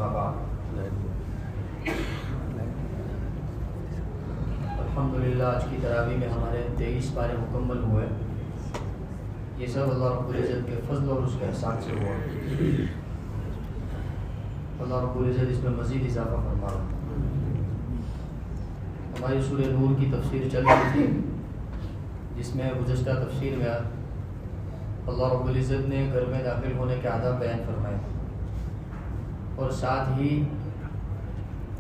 اما بعد الحمدللہ آج کی تراویح میں ہمارے 23 پارے مکمل ہوئے. یہ سب اللہ رب العزت کے فضل اور اس کے احسان سے ہوا. اللہ رب العزت اس میں مزید اضافہ فرما رہا. ہماری سورہ نور کی تفسیر چل رہی تھی جس میں گزشتہ تفسیر میں اللہ رب العزت نے گھر میں داخل ہونے کے آداب بیان فرمائے اور ساتھ ہی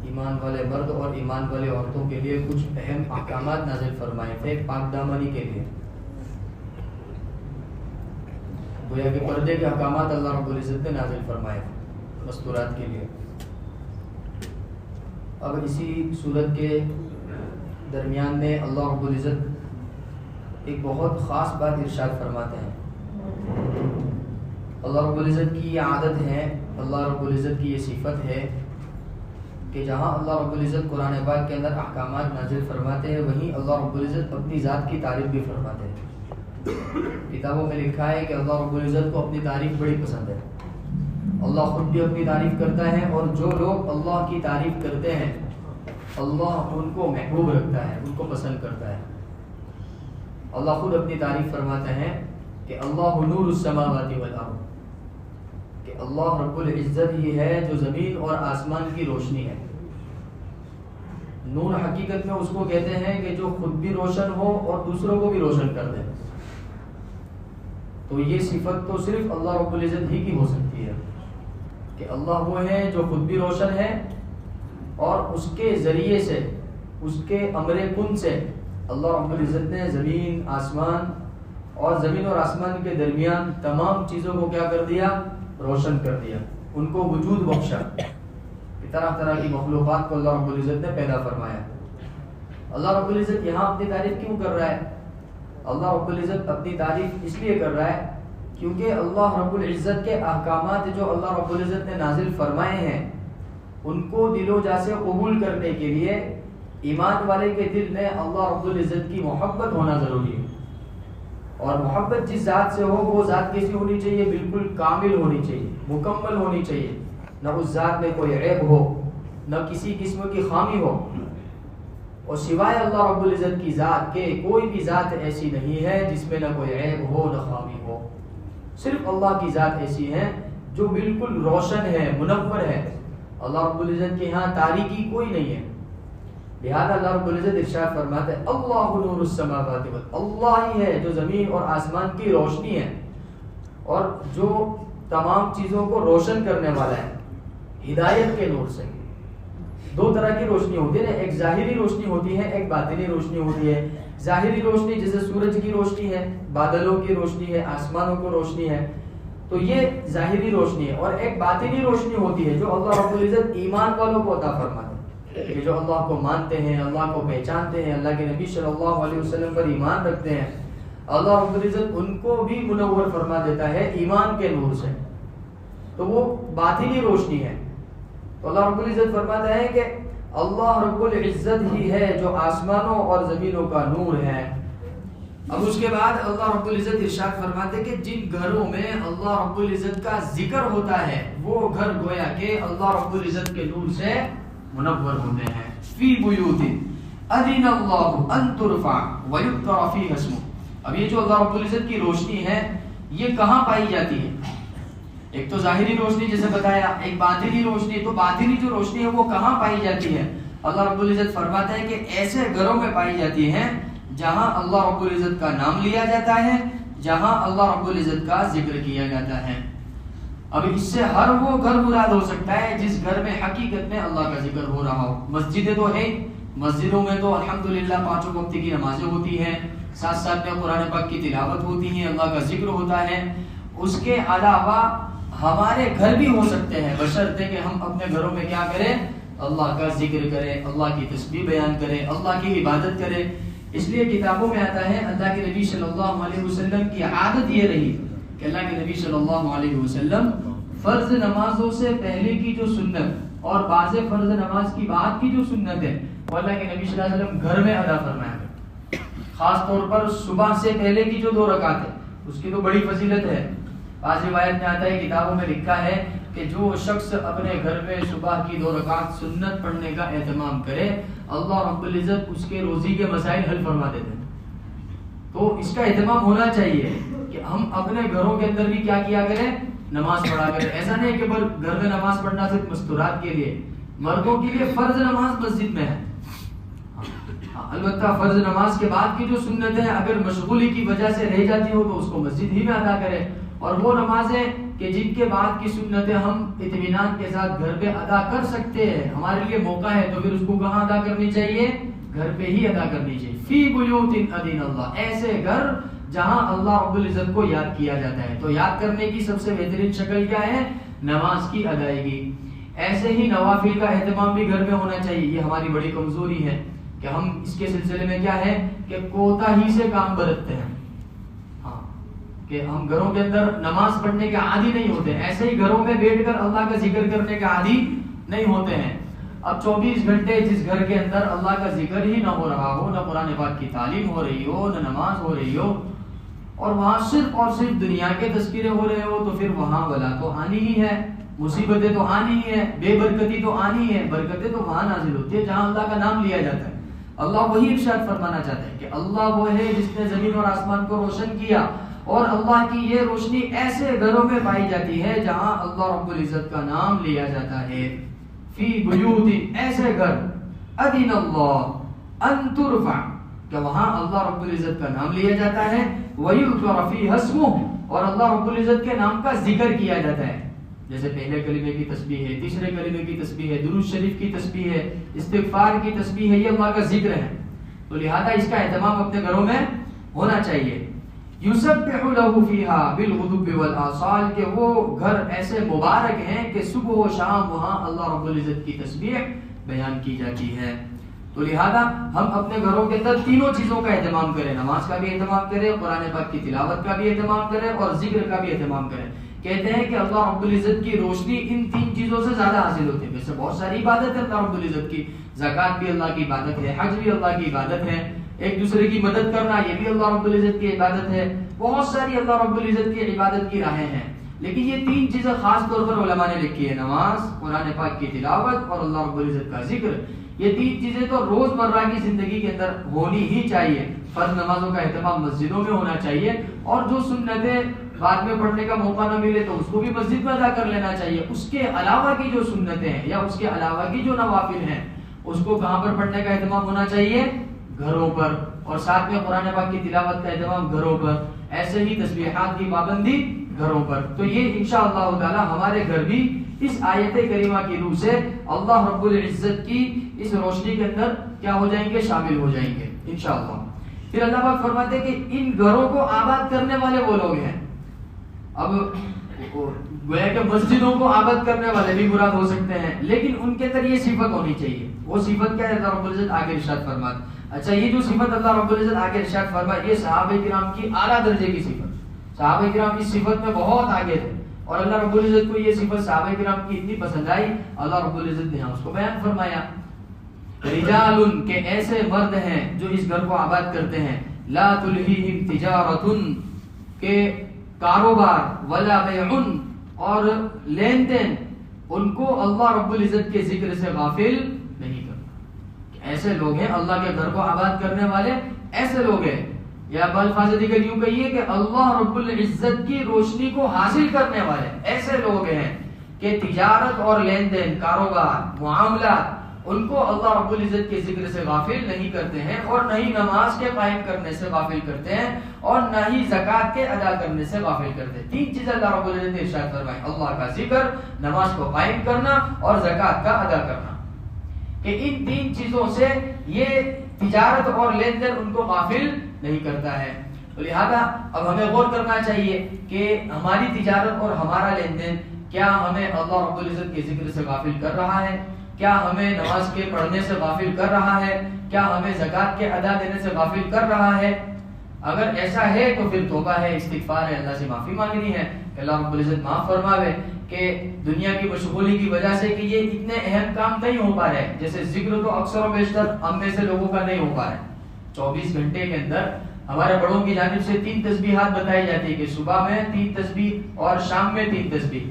ایمان والے مرد اور ایمان والے عورتوں کے لیے کچھ اہم احکامات نازل فرمائے تھے پاک دامنی کے لیے. گویا کہ پردے کے احکامات اللہ رب العزت نے نازل فرمائے مستورات کے لیے. اب اسی صورت کے درمیان میں اللہ رب العزت ایک بہت خاص بات ارشاد فرماتے ہیں. اللہ رب العزت کی یہ عادت ہے, اللہ رب العزت کی یہ صفت ہے کہ جہاں اللہ رب العزت قرآن پاک کے اندر احکامات نازل فرماتے ہیں وہیں اللہ رب العزت اپنی ذات کی تعریف بھی فرماتے ہیں. کتابوں میں لکھا ہے کہ اللہ رب العزت کو اپنی تعریف بڑی پسند ہے. اللہ خود بھی اپنی تعریف کرتا ہے اور جو لوگ اللہ کی تعریف کرتے ہیں اللہ ان کو محبوب رکھتا ہے, ان کو پسند کرتا ہے. اللہ خود اپنی تعریف فرماتے ہیں کہ اللہ نور السماوات والارض, کہ اللہ رب العزت ہی ہے جو زمین اور آسمان کی روشنی ہے. نور حقیقت میں اس کو کہتے ہیں کہ جو خود بھی روشن ہو اور دوسروں کو بھی روشن کر دے. تو یہ صفت تو صرف اللہ رب العزت ہی کی ہو سکتی ہے کہ اللہ وہ ہے جو خود بھی روشن ہے اور اس کے ذریعے سے, اس کے امر کن سے اللہ رب العزت نے زمین آسمان اور زمین اور آسمان کے درمیان تمام چیزوں کو کیا کر دیا, روشن کر دیا, ان کو وجود بخشا. طرح طرح کی مخلوقات کو اللہ رب العزت نے پیدا فرمایا. اللہ رب العزت یہاں اپنی تعریف کیوں کر رہا ہے؟ اللہ رب العزت اپنی تعریف اس لیے کر رہا ہے کیونکہ اللہ رب العزت کے احکامات جو اللہ رب العزت نے نازل فرمائے ہیں ان کو دل و جا سے قبول کرنے کے لیے ایمان والے کے دل میں اللہ رب العزت کی محبت ہونا ضروری ہے. اور محبت جس ذات سے ہو وہ ذات کیسی ہونی چاہیے؟ بالکل کامل ہونی چاہیے, مکمل ہونی چاہیے. نہ اس ذات میں کوئی عیب ہو, نہ کسی قسم کی خامی ہو. اور سوائے اللہ رب العزت کی ذات کے کوئی بھی ذات ایسی نہیں ہے جس میں نہ کوئی عیب ہو نہ خامی ہو. صرف اللہ کی ذات ایسی ہے جو بالکل روشن ہے, منور ہے. اللہ رب العزت کے یہاں تاریکی کوئی نہیں ہے. لہذا اللہ رب العزت ارشاد فرماتے ہیں اللہ نور السماوات والارض, اللہ ہی ہے جو زمین اور آسمان کی روشنی ہے اور جو تمام چیزوں کو روشن کرنے والا ہے ہدایت کے نور سے. دو طرح کی روشنی ہوتی ہے نا, ایک ظاہری روشنی ہوتی ہے, ایک باطنی روشنی ہوتی ہے. ظاہری روشنی جیسے سورج کی روشنی ہے, بادلوں کی روشنی ہے, آسمانوں کو روشنی ہے, تو یہ ظاہری روشنی ہے. اور ایک باطنی روشنی ہوتی ہے جو اللہ رب العزت ایمان والوں کو عطا فرماتے ہیں کہ جو اللہ کو مانتے ہیں, اللہ کو پہچانتے ہیں, اللہ کے نبی صلی اللہ علیہ وسلم پر ایمان رکھتے ہیں. اللہ رب العزت ان کو بھی منور فرما دیتا ہے ایمان کے نور سے, تو وہ باطنی روشنی ہے. تو اللہ رب العزت فرماتا ہے کہ اللہ رب العزت ہی ہے جو آسمانوں اور زمینوں کا نور ہے. اب اس کے بعد اللہ رب العزت ارشاد فرماتے کہ جن گھروں میں اللہ رب العزت کا ذکر ہوتا ہے وہ گھر گویا کہ اللہ رب العزت کے نور سے منور ہوتے ہیں. فی بیوت اذن اللہ ان ترفع ویذکر فیہا اسمہ. اب یہ جو اللہ رب العزت کی روشنی ہے یہ کہاں پائی جاتی ہے؟ ایک تو ظاہری روشنی جیسے بتایا, ایک باطنی روشنی. تو باطنی جو روشنی ہے وہ کہاں پائی جاتی ہے؟ اللہ رب العزت فرماتا ہے کہ ایسے گھروں میں پائی جاتی ہے جہاں اللہ رب العزت کا نام لیا جاتا ہے, جہاں اللہ رب العزت کا ذکر کیا جاتا ہے. اب اس سے ہر وہ گھر مراد ہو سکتا ہے جس گھر میں حقیقت میں اللہ کا ذکر ہو رہا ہو. مسجدیں تو ہیں, مسجدوں میں تو الحمدللہ 5 وقت کی نمازیں ہوتی ہیں, ساتھ ساتھ میں قرآن پاک کی تلاوت ہوتی ہے, اللہ کا ذکر ہوتا ہے. اس کے علاوہ ہمارے گھر بھی ہو سکتے ہیں بشرطے کہ ہم اپنے گھروں میں کیا کریں, اللہ کا ذکر کریں, اللہ کی تسبیح بیان کریں, اللہ کی عبادت کریں. اس لیے کتابوں میں آتا ہے اللہ کے نبی صلی اللہ علیہ وسلم کی عادت یہ رہی کہ اللہ کے نبی صلی اللہ علیہ وسلم فرض نمازوں سے پہلے کی جو سنت اور بعض فرض نماز کی بعد کی جو سنت ہے وہ اللہ کے نبی صلی اللہ علیہ وسلم گھر میں ادا فرمایا. خاص طور پر صبح سے پہلے کی جو 2 رکعت ہے اس کی تو بڑی فضیلت ہے. بعض روایت میں آتا ہے, کتابوں میں لکھا ہے کہ جو شخص اپنے گھر میں صبح کی 2 رکعت سنت پڑھنے کا اہتمام کرے اللہ رب العزت اس کے روزی کے مسائل حل فرما دیتے ہیں. تو اس کا اہتمام ہونا چاہیے کہ ہم اپنے گھروں کے اندر بھی کیا کیا کریں, نماز پڑھا کریں. ایسا نہیں کہ گھر میں نماز پڑھنا صرف مستورات کے لیے, مردوں کے لیے فرض نماز مسجد میں ہے. البتہ فرض نماز کے بعد کی جو سنتیں اگر مشغولی کی وجہ سے رہ جاتی ہو تو اس کو مسجد ہی میں ادا کریں. اور وہ نمازیں کہ جن کے بعد کی سنتیں ہم اطمینان کے ساتھ گھر پہ ادا کر سکتے ہیں, ہمارے لیے موقع ہے, تو پھر اس کو کہاں ادا کرنی چاہیے؟ گھر پہ ہی ادا کرنی چاہیے. فی بیوت اذن اللہ, ایسے گھر جہاں اللہ رب العزت کو یاد کیا جاتا ہے. تو یاد کرنے کی سب سے بہترین شکل کیا ہے؟ نماز کی ادائیگی. ایسے ہی نوافل کا اہتمام بھی گھر میں ہونا چاہیے. یہ ہماری بڑی کمزوری ہے کہ ہم اس کے سلسلے میں کیا ہے کہ کوتاہی سے کام برتتے ہیں. ہاں, کہ ہم گھروں کے اندر نماز پڑھنے کے عادی نہیں ہوتے, ایسے ہی گھروں میں بیٹھ کر اللہ کا ذکر کرنے کے عادی نہیں ہوتے ہیں. اب 24 گھنٹے جس گھر کے اندر اللہ کا ذکر ہی نہ ہو رہا ہو, نہ قرآن پاک کی تعلیم ہو رہی ہو, نہ نماز ہو رہی ہو, اور وہاں صرف اور صرف دنیا کے تذکرے ہو رہے ہو, تو پھر وہاں بلا تو آنی ہی ہے, مصیبتیں تو آنی ہی ہے, بے برکتی تو آنی ہے. برکتیں تو وہاں نازل ہوتی ہے جہاں اللہ کا نام لیا جاتا ہے. اللہ وہی ارشاد فرمانا چاہتے ہیں کہ اللہ وہ ہے جس نے زمین اور آسمان کو روشن کیا, اور اللہ کی یہ روشنی ایسے گھروں میں پائی جاتی ہے جہاں اللہ رب العزت کا نام لیا جاتا ہے. فی بیوت, ایسے گھر, اذن اللہ ان ترفع, کہ وہاں اللہ رب العزت کا نام لیا جاتا ہے. ویذکر فیہا اسمہ, اور اللہ رب العزت کے نام کا ذکر کیا جاتا ہے. جیسے پہلے کلمے کی تسبیح ہے, تیسرے کلمے کی تسبیح ہے, درود شریف کی تسبیح ہے, استغفار کی تسبیح ہے, یہ اللہ کا ذکر ہے. تو لہذا اس کا اہتمام اپنے گھروں میں ہونا چاہیے. یسبح لہ فیہا بالغدو والآصال, کہ وہ گھر ایسے مبارک ہیں کہ صبح و شام وہاں اللہ رب العزت کی تسبیح بیان کی جاتی ہے. تو لہذا ہم اپنے گھروں کے اندر تینوں چیزوں کا اہتمام کریں, نماز کا بھی اہتمام کریں, قرآن پاک کی تلاوت کا بھی اہتمام کریں, اور ذکر کا بھی اہتمام کریں. کہتے ہیں کہ اللہ رب العزت کی روشنی ان 3 چیزوں سے زیادہ حاصل ہوتی ہے. ویسے بہت ساری عبادت ہے اللہ رب العزت کی, زکوٰۃ بھی اللہ کی عبادت ہے, حج بھی اللہ کی عبادت ہے, ایک دوسرے کی مدد کرنا یہ بھی اللہ رب العزت کی عبادت ہے, بہت ساری اللہ رب العزت کی عبادت کی راہیں ہیں. لیکن یہ 3 چیزیں خاص طور پر علماء نے لکھی ہے, نماز, قرآن پاک کی تلاوت اور اللہ رب العزت کا ذکر. یہ 3 چیزیں تو روزمرہ کی زندگی کے اندر ہونی ہی چاہیے. فرض نمازوں کا اہتمام مسجدوں میں ہونا چاہیے, اور جو سنتیں بعد میں پڑھنے کا موقع نہ ملے تو اس کو بھی مسجد میں ادا کر لینا چاہیے. اس کے علاوہ کی جو سنتیں ہیں یا اس کے علاوہ کی جو نوافل ہیں اس کو کہاں پر پڑھنے کا اہتمام ہونا چاہیے؟ گھروں پر. اور ساتھ میں قرآن پاک کی تلاوت کا اہتمام گھروں پر, ایسے ہی تسبیحات کی پابندی گھروں پر. تو یہ انشاءاللہ تعالی ہمارے گھر بھی اس آیت کریمہ کی روح سے اللہ رب العزت کی اس روشنی کے اندر کیا ہو جائیں گے؟ شامل ہو جائیں گے انشاءاللہ. پھر اللہ پاک فرماتے ہیں کہ ان گھروں کو آباد کرنے والے وہ لوگ ہیں. اب گویا کہ مسجدوں کو آباد کرنے والے بھی مراد ہو سکتے ہیں, لیکن ان کے اندر یہ صفت ہونی چاہیے. وہ صفت کیا ہے؟ اللہ رب العزت آگے ارشاد فرماتے. اچھا, یہ جو صفت اللہ رب العزت آگے ارشاد فرمائے, یہ صحابہ کرام کی اعلیٰ درجے کی صفت. صحابہ کرام اس صفت میں بہت آگے تھے, اور اللہ رب العزت کو یہ صفت صحابہ کرام کی اتنی پسند آئی, اللہ رب العزت نے اس کو بیان فرمایا. رجال, کہ ایسے مرد ہیں جو اس گھر کو آباد کرتے ہیں, لا تلہیہم تجارت, کہ کاروبار, ولا بیع, اور لین دین, ان کو اللہ رب العزت کے ذکر سے غافل نہیں کرتا. ایسے لوگ ہیں اللہ کے گھر کو آباد کرنے والے, ایسے لوگ ہیں, یا بالفاظ دیگر یوں کہیے کہ اللہ رب العزت کی روشنی کو حاصل کرنے والے ایسے لوگ ہیں کہ تجارت اور لین دین, کاروبار, معاملات, ان کو اللہ رب العزت کے ذکر سے غافل نہیں کرتے ہیں, اور نہ ہی نماز کے قائم کرنے سے غافل کرتے ہیں, اور نہ ہی زکوٰۃ کے ادا کرنے سے غافل کرتے ہیں. 3 چیزیں اللہ رب العزت نے ارشاد فرمائی, اللہ کا ذکر, نماز کو قائم کرنا, اور زکوٰۃ کا ادا کرنا, کہ ان 3 چیزوں سے یہ تجارت اور لین دین ان کو غافل نہیں کرتا ہے. لہذا اب ہمیں غور کرنا چاہیے کہ ہماری تجارت اور ہمارا لین دین کیا ہمیں اللہ رب العزت کے ذکر سے غافل کر رہا ہے؟ کیا ہمیں نماز کے پڑھنے سے غافل کر رہا ہے؟ کیا ہمیں زکوٰۃ کے ادا دینے سے غافل کر رہا ہے؟ اگر ایسا ہے تو پھر توبہ ہے, استغفار ہے, اللہ سے معافی مانگنی ہے کہ اللہ رب العزت معاف فرماوے کہ دنیا کی مشغولی کی وجہ سے کہ یہ اتنے اہم کام نہیں ہو پا رہے. جیسے ذکر تو اکثر و بیشتر ہم میں سے لوگوں کا نہیں ہو پا رہا ہے. 24 گھنٹے کے اندر ہمارے بڑوں کی جانب سے 3 تسبیحات بتائی جاتی ہے کہ صبح میں 3 تسبیح اور شام میں 3 تسبیح.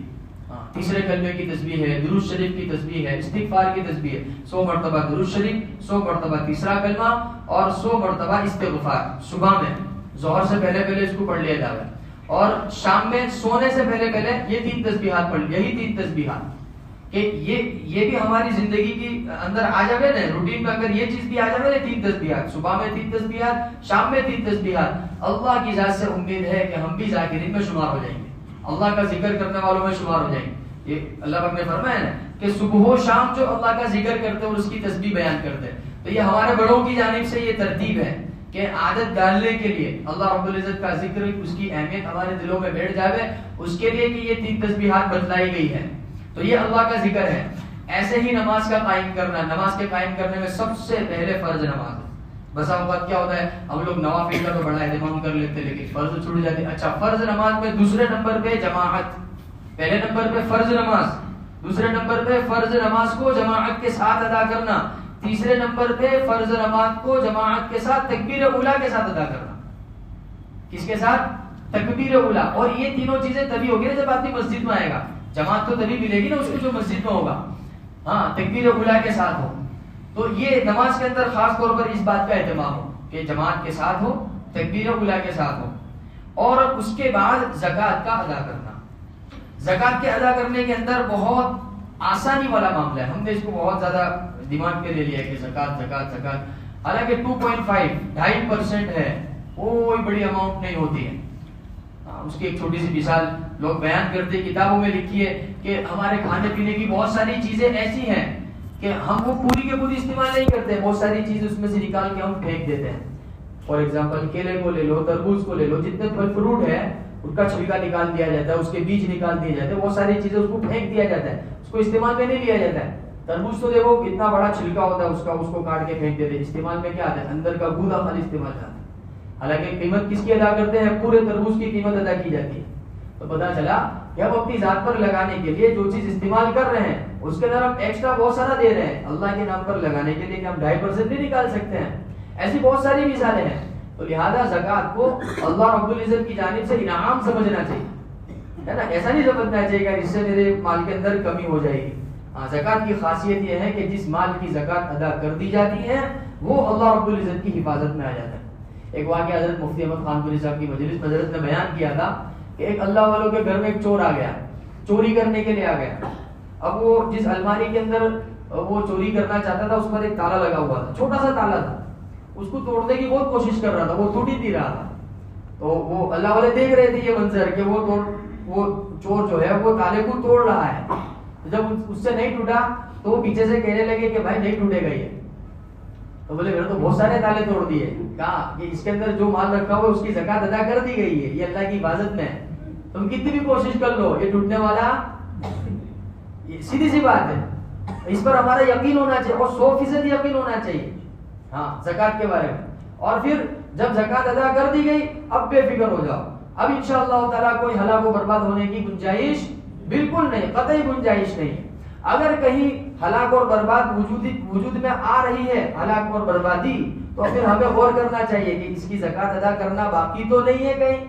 تیسرے کلمے کی تسبیح ہے، درود شریف کی تسبیح ہے، استغفار کی تسبیح ہے، 100 مرتبہ درود شریف، 100 مرتبہ تیسرا کلمہ اور 100 مرتبہ استغفار صبح میں، ظہر سے پہلے اس کو پڑھ لیا جاتا ہے، اور شام میں سونے سے پہلے یہ 3 تسبیحات پڑھ لی، یہی 3 تسبیحات کہ یہ بھی ہماری زندگی کی اندر آ جائے نا، روٹین میں اگر یہ چیز بھی آ جائے نا، 3 تسبیحات صبح میں، 3 تسبیحات شام میں، 3 تسبیحات، اللہ کی ذات سے امید ہے کہ ہم بھی ذاکرین میں شمار ہو جائیں گے، اللہ کا ذکر کرنے والوں میں شمار ہو جائیں گے۔ یہ اللہ پاک نے فرمایا نا کہ صبح و شام جو اللہ کا ذکر کرتے ہیں اور اس کی تسبیح بیان کرتے ہیں، تو یہ ہمارے بڑوں کی جانب سے یہ ترتیب ہے کہ عادت ڈالنے کے لیے اللہ رب العزت کا ذکر، اس کی اہمیت ہمارے دلوں میں بیٹھ جاوے، اس کے لیے کہ یہ 3 تسبیحات بتلائی گئی ہے، تو یہ اللہ کا ذکر ہے۔ ایسے ہی نماز کا قائم کرنا، نماز کے قائم کرنے میں سب سے پہلے فرض نماز ہے۔ بسا اوقات کیا ہوتا ہے، ہم لوگ نوافل کا تو بڑا اہتمام کر لیتے لیکن فرض چھوٹ جاتی ہے۔ اچھا، فرض نماز میں دوسرے نمبر پہ جماعت، پہلے نمبر پہ فرض نماز، دوسرے نمبر پہ فرض نماز کو جماعت کے ساتھ ادا کرنا، تیسرے نمبر پہ فرض نماز کو جماعت کے ساتھ تکبیر اولیٰ کے ساتھ ادا کرنا۔ کس کے ساتھ؟ تکبیر اولیٰ۔ اور یہ تینوں چیزیں تبھی ہوگی نا جب آدمی مسجد میں آئے گا، جماعت تو تبھی ملے گی نا اس کو جو مسجد میں ہوگا، ہاں، تکبیر اولیٰ کے ساتھ ہو۔ تو یہ نماز کے اندر خاص طور پر اس بات کا اہتمام ہو کہ جماعت کے ساتھ ہو، تکبیر اولیٰ کے ساتھ ہو، اور اس کے بعد زکوٰۃ کا ادا کرنا۔ زکوٰۃ کے ادا کرنے کے اندر بہت آسانی والا معاملہ ہے، ہم نے اس کو بہت زیادہ دماغ پہ لے لیا کہ زکوٰۃ زکوٰۃ زکوٰۃ، حالانکہ 2.5% ہے، کوئی بڑی اماؤنٹ نہیں ہوتی ہے۔ اس کی ایک چھوٹی سی مثال لوگ بیان کرتے، کتابوں میں لکھی ہے کہ ہمارے کھانے پینے کی بہت ساری چیزیں ایسی ہیں کہ ہم وہ پوری کے پوری استعمال نہیں کرتے، بہت ساری چیزیں اس میں سے نکال کے ہم پھینک دیتے ہیں۔ فار ایگزامپل کیلے کو لے لو، تربوز کو لے لو، جتنے پھل فروٹ ہے اس کا چھلکا نکال دیا جاتا ہے، اس کے بیج نکال دیے جاتے ہیں، بہت ساری چیزیں اس کو پھینک دیا جاتا ہے، اس کو استعمال میں نہیں لیا جاتا ہے۔ تربوز تو دیکھو کتنا بڑا چھلکا ہوتا ہے اس کو کاٹ کے پھینک دیتے ہیں، استعمال میں کیا آتا ہے؟ اندر کا گودا خالی استعمال آتا ہے۔ حالانکہ قیمت کس کی ادا کرتے ہیں؟ پورے تربوز کی قیمت ادا کی جاتی ہے۔ تو پتا چلا کہ ہم اپنی ذات پر لگانے کے لیے جو چیز استعمال کر رہے ہیں اس کے اندر ہم ایکسٹرا بہت سارا دے رہے ہیں، اللہ کے نام پر لگانے کے لیے کہ ہم 2.5% نہیں نکال سکتے ہیں۔ ایسی بہت ساری مثالیں ہیں۔ تو لہذا زکوٰۃ کو اللہ رب العزت کی جانب سے انعام سمجھنا چاہیے، ہے نا، ایسا نہیں سمجھنا چاہیے کہ جس سے میرے مال کے اندر کمی ہو جائے گی۔ ہاں، زکوٰۃ کی خاصیت یہ ہے کہ جس مال کی زکوٰۃ ادا کر دی جاتی ہے وہ اللہ رب العزت کی حفاظت میں آ جاتا ہے۔ ایک واقعہ حضرت مفتی احمد خان پوری صاحب کی مجلس میں حضرت نے بیان کیا تھا کہ ایک اللہ والوں کے گھر میں ایک چور آ گیا، چوری کرنے کے لیے آ گیا۔ اب وہ جس الماری کے اندر وہ چوری کرنا چاہتا تھا اس پر ایک تالا لگا ہوا تھا، چھوٹا سا تالا تھا، اس کو توڑنے کی بہت کوشش کر رہا تھا، وہ ٹوٹ ہی نہیں رہا تھا۔ تو وہ اللہ والے دیکھ رہے تھے یہ منظر کہ وہ چور جو ہے وہ تالے کو توڑ رہا ہے۔ جب اس سے نہیں ٹوٹا تو وہ پیچھے سے کہنے لگے کہ بھائی نہیں ٹوٹے گا یہ۔ تو بولے میں نے تو بہت سارے تالے توڑ دیے۔ کہا کہ اس کے اندر جو مال رکھا ہوا اس کی زکوٰۃ ادا کر دی گئی ہے، یہ اللہ کی حفاظت میں ہے، تم کتنی بھی کوشش کر لو یہ ٹوٹنے والا، یہ سیدھی سی بات ہے۔ اس پر ہمارا یقین ہونا چاہیے اور 100% یقین ہونا چاہیے، ہاں، زکوٰۃ کے بارے میں۔ اور پھر جب زکوٰۃ ادا کر دی گئی اب بے فکر ہو جاؤ، اب انشاءاللہ تعالیٰ کوئی ہلاک و برباد ہونے کی گنجائش بالکل نہیں، قطعی گنجائش نہیں۔ اگر کہیں ہلاک اور برباد وجود میں آ رہی ہے، ہلاک اور بربادی، تو پھر ہمیں غور کرنا چاہیے کہ اس کی زکوٰۃ ادا کرنا باقی تو نہیں ہے کہیں۔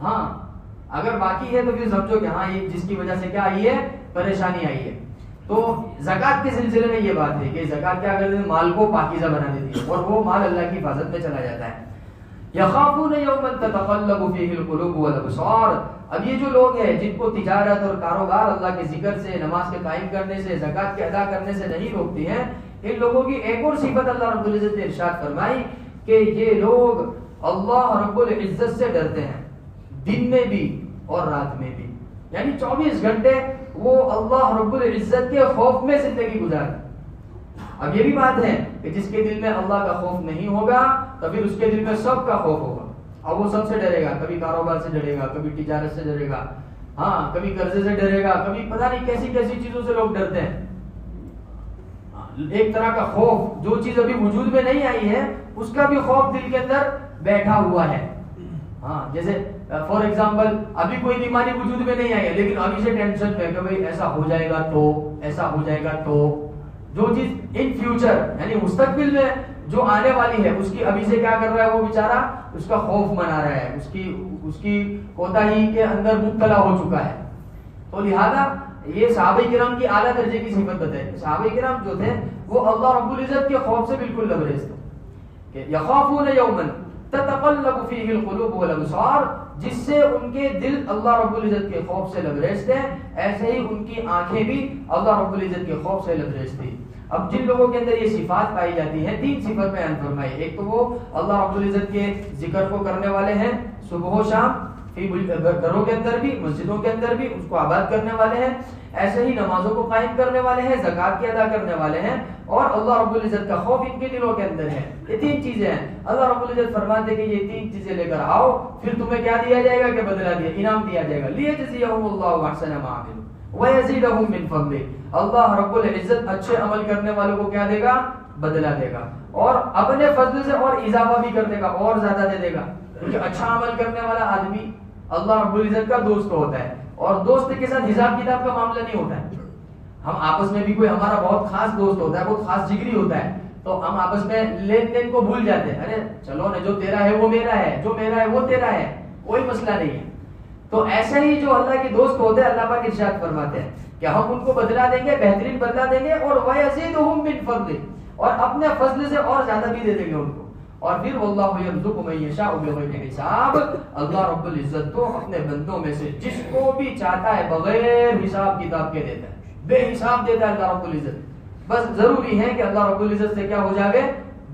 ہاں، اگر باقی ہے تو پھر سمجھو کہ ہاں یہ جس کی وجہ سے کیا آئی ہے، پریشانی آئی ہے۔ تو زکوٰۃ کے سلسلے میں یہ بات ہے کہ زکوٰۃ کیا کرتی ہے؟ مال کو پاکیزہ بنا دیتی ہے اور وہ مال اللہ کی حفاظت میں چلا جاتا ہے۔ یخافون یوما تتقلب فیہ القلوب والابصار۔ اب یہ جو لوگ ہیں جن کو تجارت اور کاروبار اللہ کے ذکر سے، نماز کے قائم کرنے سے، زکوٰۃ کے ادا کرنے سے نہیں روکتی ہیں، ان لوگوں کی ایک اور صفت اللہ رب العزت نے ارشاد فرمائی کہ یہ لوگ اللہ رب العزت سے ڈرتے ہیں، دن میں بھی اور رات میں بھی، یعنی 24 گھنٹے وہ اللہ رب العزت کے خوف میں زندگی گزارتے۔ اب یہ بھی بات ہے کہ جس کے دل میں اللہ کا خوف نہیں ہوگا تو پھر اس کے دل میں سب کا خوف ہوگا، اب وہ سب سے ڈرے گا، کبھی کاروبار سے ڈرے گا، کبھی تجارت سے ڈرے گا، ہاں، کبھی قرضے سے ڈرے گا، کبھی پتہ نہیں کیسی کیسی چیزوں سے لوگ ڈرتے ہیں۔ ایک طرح کا خوف، جو چیز ابھی وجود میں نہیں آئی ہے اس کا بھی خوف دل کے اندر بیٹھا ہوا ہے۔ ہاں، جیسے فار ایگزامپل ابھی کوئی بیماری وجود میں نہیں آئی ہے لیکن ابھی سے ٹینشن ہے کہ بھئی ایسا ہو جائے گا تو، ایسا ہو جائے گا تو، جو چیز ان فیوچر یعنی مستقبل میں جو آنے والی ہے اس کی ابھی سے کیا کر رہا ہے وہ بیچارہ، اس کا خوف منا رہا ہے، اس کی کوتاہی کے اندر مبتلا ہو چکا ہے۔ تو لہذا یہ صحابہ کرام کی اعلیٰ درجے کی صفت بتائی. صحابہ کرام جو تھے وہ اللہ رب العزت کے خوف سے بالکل لبریز تھے کہ یخافون یوما تتقلب فیہ القلوب والابصار، جس سے ان کے دل اللہ رب العزت کے خوف سے لبریز تھے، ایسے ہی ان کی آنکھیں بھی اللہ رب العزت کے خوف سے لبریز تھی. اب جن لوگوں کے اندر یہ صفات پائی جاتی ہیں، 3 صفت بیان فرمائی. ایک تو وہ اللہ رب العزت کے ذکر کو کرنے والے ہیں صبح و شام، گھروں کے اندر بھی مسجدوں کے اندر بھی اس کو آباد کرنے والے ہیں، ایسے ہی نمازوں کو قائم کرنے والے ہیں، زکوٰۃ کی ادا کرنے والے ہیں، اور اللہ رب العزت کا خوف ان کے دلوں کے اندر ہے. یہ 3 چیزیں ہیں. اللہ رب العزت فرماتے کہ یہ 3 چیزیں لے کر آؤ، پھر تمہیں کیا دیا جائے گا کہ بدلہ دیا، انعام دیا جائے گا. لیجزیہم اللہ احسن ما عملوا ویزیدہم من فضلہ. اللہ رب العزت اچھے عمل کرنے والوں کو کیا دے گا؟ بدلہ دے گا، اور اپنے فضل سے اور اضافہ بھی کر دے گا، اور زیادہ دے دے گا. کیونکہ اچھا عمل کرنے والا آدمی اللہ رب العزت کا دوست ہوتا ہے، اور دوست کے ساتھ حساب کتاب کا معاملہ نہیں ہوتا ہے. ہم آپس میں بھی کوئی ہمارا بہت خاص دوست ہوتا ہے، بہت خاص جگری ہوتا ہے، تو ہم آپس میں لین دین کو بھول جاتے ہیں. ارے چلو نا، جو تیرا ہے وہ میرا ہے، جو میرا ہے وہ تیرا ہے، کوئی مسئلہ نہیں ہے. تو ایسے ہی جو اللہ کے دوست ہوتے ہیں، اللہ پاک ارشاد فرماتے ہیں کہ ہم ان کو بدلہ دیں گے، بہترین بدلہ دیں گے، اور وَيَزِيدُهُم مِّن فَضْلِهِ، اور اپنے فضل سے اور زیادہ بھی دے دیں گے ان کو. اور پھر واللہ یرزق من یشاء بغیر حساب، اللہ رب العزت تو اپنے بندوں میں سے جس کو بھی چاہتا ہے بغیر حساب کتاب کے دیتا ہے، بے حساب دیتا ہے اللہ رب العزت. بس ضروری ہے کہ اللہ رب العزت سے کیا ہو جاوے؟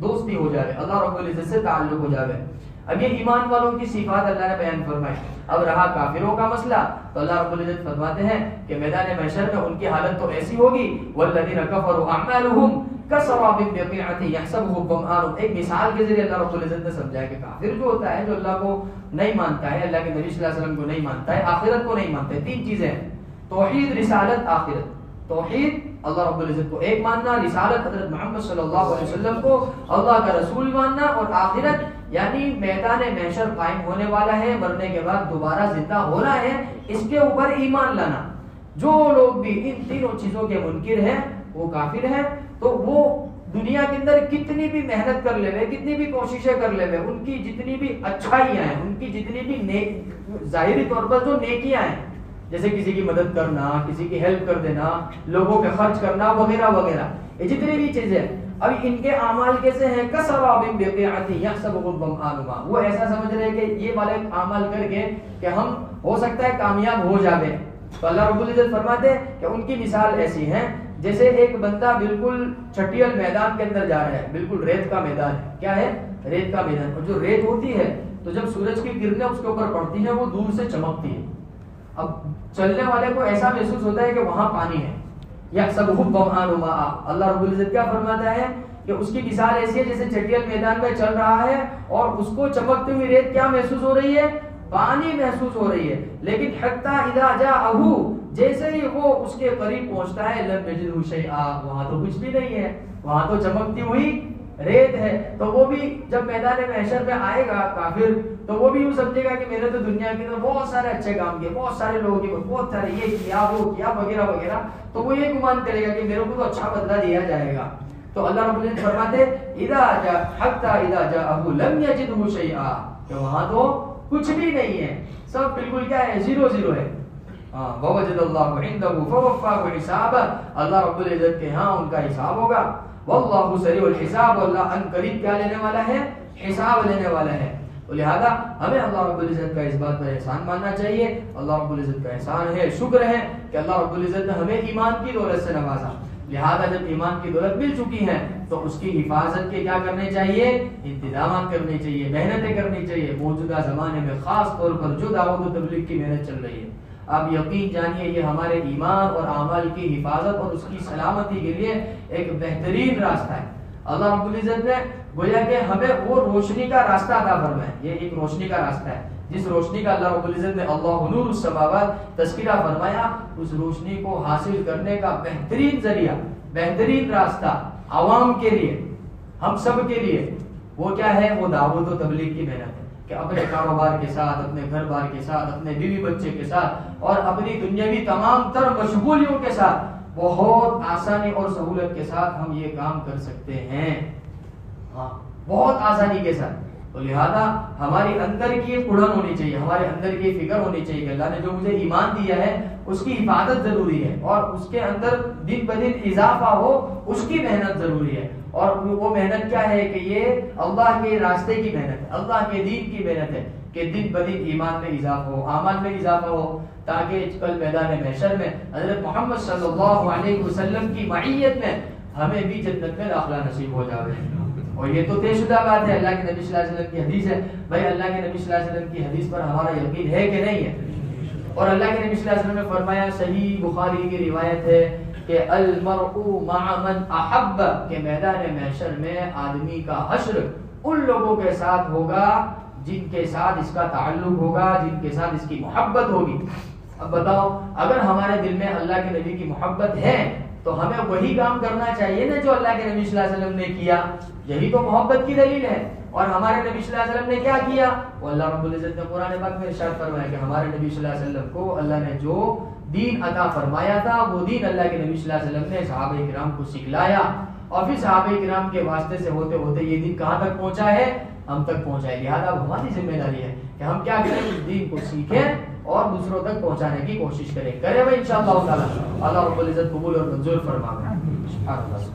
دوستی ہو جاوے، اللہ رب العزت سے تعلق ہو جاوے. اب یہ ایمان والوں کی صفات اللہ نے بیان فرمائی. اب رہا کافروں کا مسئلہ، تو اللہ رب العزت فرماتے ہیں کہ میدان محشر میں ان کی حالت تو ایسی ہوگی، والذین کفروا اعمالهم کسراب بقیعۃ یحسبہ الظمآن. ایک مثال کے ذریعے اللہ رب العزت نے سمجھایا کہ کافر جو ہوتا ہے، جو اللہ کو نہیں مانتا ہے، اللہ کے نبی صلی اللہ علیہ وسلم کو نہیں مانتا ہے، آخرت کو نہیں مانتا ہے. 3 چیزیں ہیں: توحید، رسالت، آخرت. توحید اللہ رب العزت کو ایک ماننا، رسالت حضرت محمد صلی اللہ علیہ وسلم کو اللہ کا رسول ماننا، اور آخرت یعنی میدان محشر قائم ہونے والا ہے، مرنے کے بعد دوبارہ زندہ ہونا ہے، اس کے اوپر ایمان لانا. جو لوگ بھی ان تینوں چیزوں کے منکر ہیں وہ کافر ہیں. تو وہ دنیا کے اندر کتنی بھی محنت کر لے، کتنی بھی کوششیں کر لے، ان کی جتنی بھی اچھائیاں ہیں، ان کی جتنی بھی ظاہری طور پر جو نیکیاں ہیں، جیسے کسی کی مدد کرنا، کسی کی ہیلپ کر دینا، لوگوں کے خرچ کرنا وغیرہ وغیرہ، یہ جتنی بھی چیزیں، اب ان کے اعمال کیسے ہیں؟ کسراب بقیعۃ یحسبہ الظمآن ماء. وہ ایسا سمجھ رہے کہ یہ والے اعمال کر کے کہ ہم ہو سکتا ہے کامیاب ہو جاوے. تو اللہ رب العزت فرماتے ہیں کہ ان کی مثال ایسی ہے جیسے ایک بندہ بالکل چھٹیل میدان کے اندر جا رہا ہے، بالکل ریت کا میدان ہے. کیا ہے؟ ریت کا میدان. اور جو ریت ہوتی ہے تو جب سورج کی کرنیں اس کے اوپر پڑتی ہیں وہ دور سے چمکتی ہے. اب چلنے والے کو ایسا محسوس ہوتا ہے کہ وہاں پانی ہے. یحسبہ الظمآن ماء. اللہ رب العزت کیا فرماتا ہے کہ اس کی مثال ایسی ہے جیسے چھٹیل میدان میں چل رہا ہے اور اس کو چمکتی ہوئی ریت کیا محسوس ہو رہی ہے؟ پانی محسوس ہو رہی ہے. لیکن حتی اذا جاءہ، جیسے ہی وہ اس کے قریب پہنچتا ہے، لم یجدہ شیئا، وہاں تو کچھ بھی نہیں ہے، وہاں تو چمکتی ہوئی ریت ہے. تو وہ بھی جب میدان محشر میں آئے گا کافر، تو وہ بھی یوں سمجھے گا کہ میں نے تو دنیا کے اندر بہت سارے اچھے کام کیے، بہت سارے لوگوں کی بہت سارے یہ کیا وہ کیا وغیرہ وغیرہ. تو وہ یہ گمان کرے گا کہ میرے کو تو اچھا بدلہ دیا جائے گا. تو اللہ رب العزت فرماتے اذا جاء حتی اذا جاءہ لم یجدہ شیئا، کہ وہاں تو کچھ بھی نہیں ہے، سب بالکل کیا ہے؟ 0 ہے. ووجد اللہ عنده فوفاه حسابا. اللہ رب العزت کے ہاں ان کا حساب ہوگا. واللہ سریع الحساب. اللہ ان قریب کیا لینے والا ہے؟ حساب لینے والا ہے. تو لہذا ہمیں اللہ رب العزت کا اس بات پر احسان ماننا چاہیے. اللہ رب العزت کا احسان ہے، شکر ہے کہ اللہ رب العزت نے ہمیں ایمان کی دولت سے نوازا. لہذا جب ایمان کی دولت مل چکی ہے تو اس کی حفاظت کے کیا کرنے چاہیے؟ انتظامات کرنے چاہیے، محنتیں کرنی چاہیے. موجودہ زمانے میں خاص طور پر جو دعوت و تبلیغ کی محنت چل رہی ہے، آپ یقین جانیے یہ ہمارے ایمان اور اعمال کی حفاظت اور اس کی سلامتی کے لیے ایک بہترین راستہ ہے. اللہ رب العزت نے گویا کہ ہمیں وہ روشنی کا راستہ عطا فرمایا. یہ ایک روشنی کا راستہ ہے، جس روشنی کا اللہ رب العزت نے اللہ نور السماوات تذکرہ فرمایا. اس روشنی کو حاصل کرنے کا بہترین ذریعہ، بہترین راستہ عوام کے لیے، ہم سب کے لیے وہ کیا ہے؟ وہ دعوت و تبلیغ کی محنت ہے کہ اپنے کاروبار کے ساتھ، اپنے گھر بار کے ساتھ، اپنے بیوی بچے کے ساتھ اور اپنی دنیاوی تمام تر مشغولیوں کے ساتھ بہت آسانی اور سہولت کے ساتھ ہم یہ کام کر سکتے ہیں. ہاں، بہت آسانی کے ساتھ. تو لہذا ہماری اندر کی ایک اڑن ہونی چاہیے، ہمارے اندر کی فکر ہونی چاہیے کہ اللہ نے جو مجھے ایمان دیا ہے اس کی حفاظت ضروری ہے، اور اس کے اندر دن بدن اضافہ ہو، اس کی محنت ضروری ہے۔ اور وہ محنت کیا ہے کہ یہ اللہ کے راستے کی محنت ہے، اللہ کے دین کی محنت ہے کہ دن بدن ایمان میں اضافہ ہو، اعمال میں اضافہ ہو، تاکہ کل میدان محشر میں حضرت محمد صلی اللہ علیہ وسلم کی معیت میں ہمیں بھی جنت میں داخلہ نصیب ہو جائے۔ اور یہ تو طے شدہ بات ہے، اللہ کے نبی صلی اللہ علیہ وسلم کی حدیث ہے۔ بھائی اللہ کے نبی صلی اللہ علیہ وسلم کی حدیث پر ہمارا یقین ہے کہ نہیں ہے؟ اور اللہ کے نبی صلی اللہ علیہ وسلم نے فرمایا، صحیح بخاری کی روایت ہے کہ المرء مع من احب، کہ میدان محشر میں آدمی کا حشر ان لوگوں کے ساتھ ہوگا جن کے ساتھ اس کا تعلق ہوگا، جن کے ساتھ اس کی محبت ہوگی۔ اب بتاؤ، اگر ہمارے دل میں اللہ کے نبی کی محبت ہے تو ہمیں وہی کام کرنا چاہیے نا جو اللہ کے نبی صلی اللہ علیہ وسلم نے کیا، یہی تو محبت کی دلیل ہے۔ اور ہمارے نبی صلی اللہ علیہ وسلم نے کیا کیا؟ وہ اللہ رب العزت نے قرآن پاک میں ارشاد فرمایا کہ ہمارے نبی صلی اللہ علیہ وسلم کو اللہ نے جو دین عطا فرمایا تھا وہ دین اللہ کے نبی صلی اللہ علیہ وسلم نے صحابہ کرام کو سکھلایا، اور پھر صحابہ کرام کے واسطے سے ہوتے ہوتے یہ دین کہاں تک پہنچا ہے؟ ہم تک پہنچا ہے۔ لہٰذا اب ہماری ذمہ داری ہے کہ ہم کیا کریں، اس دین کو سیکھیں اور دوسروں تک پہنچانے کی کوشش کریں بھائی انشاءاللہ تعالی۔ اللہ رب العزت قبول اور منظور فرمائے۔ سبحان اللہ۔